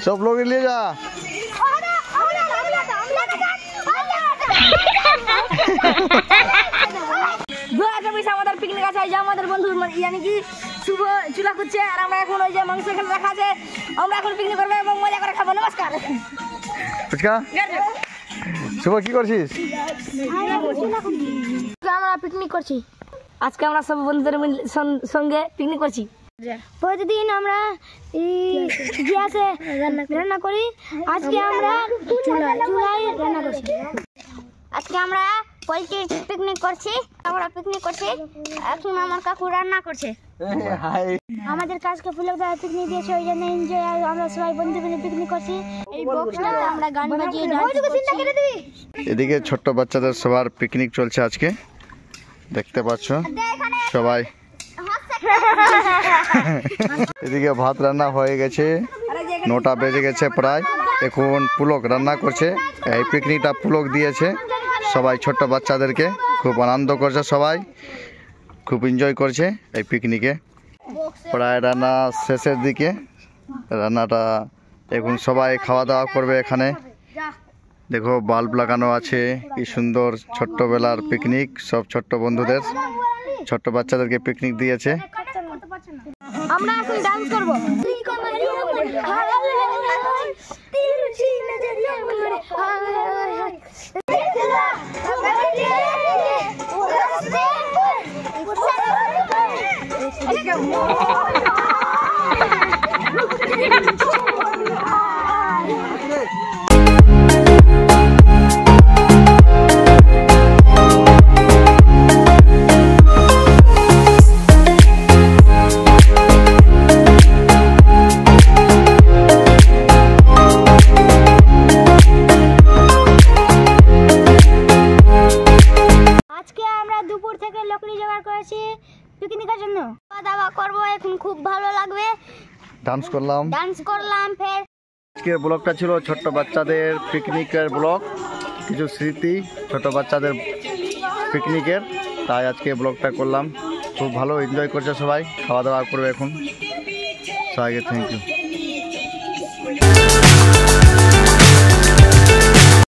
सब लोग ले जा। পিকনিক আছে যে আমাদের বন্ধু यानी कि শুভ চুলা করছে আর আমরা এখন ওই যে মাংস এখানে রাখা আছে আমরা এখন পিকনিক করব এবং মজা করে খাবো। নমস্কার। ফুচকা শুভ কি করছিস? আমরা পিকনিক করছি। আজকে আমরা সব বন্ধুদের সঙ্গে পিকনিক করছি। প্রতিদিন আমরা গ্যাসে রান্না করি, আজকে আমরা চুলায় রান্না করছি। আজকে আমরা পোলট্রি পিকনিক করছি। আমরা পিকনিক করছি, এখন আমার কাকু রান্না করছে। আমাদের কাজকে ফুলের দ্বারা পিকনিক দিয়েছে, ওই জন্য এনজয় আমরা সবাই বন্ধু মিলে পিকনিক করছি। এই বক্সটা আমরা গান বাজিয়ে এদিকে ছোট্ট বাচ্চাদের সবার পিকনিক চলছে আজকে, দেখতে পাচ্ছ সবাই। এদিকে ভাত রান্না হয়ে গেছে, 9টা বেজে গেছে প্রায়। এখন পুলক রান্না করছে। এই পিকনিকটা পুলক দিয়েছে সবাই ছোট্ট বাচ্চাদেরকে, খুব আনন্দ করছে সবাই, খুব এনজয় করছে এই পিকনিকে। প্রায় রান্না শেষের দিকে, রান্নাটা এখন সবাই খাওয়া দাওয়া করবে এখানে। দেখো বাল্ব লাগানো আছে, কি সুন্দর ছোট্টবেলার পিকনিক। সব ছোট্ট বন্ধুদের ছোট্ট বাচ্চাদেরকে পিকনিক দিয়েছে। আমরা এখন ডান্স করব। দুপুর থেকে লকড়ি জোগাড় করেছি পিকনিকের জন্য। খাওয়া দাওয়া করবো, এখন খুব ভালো লাগবে। ডান্স করলাম ফের। আজকের ব্লগটা ছিল ছোট্ট বাচ্চাদের পিকনিকের ব্লগ, কিছু স্মৃতি ছোট বাচ্চাদের পিকনিকের, তাই আজকে ব্লগটা করলাম। খুব ভালো এনজয় করছে সবাই, খাওয়া দাওয়া করবে এখন। সবাইকে থ্যাংক ইউ।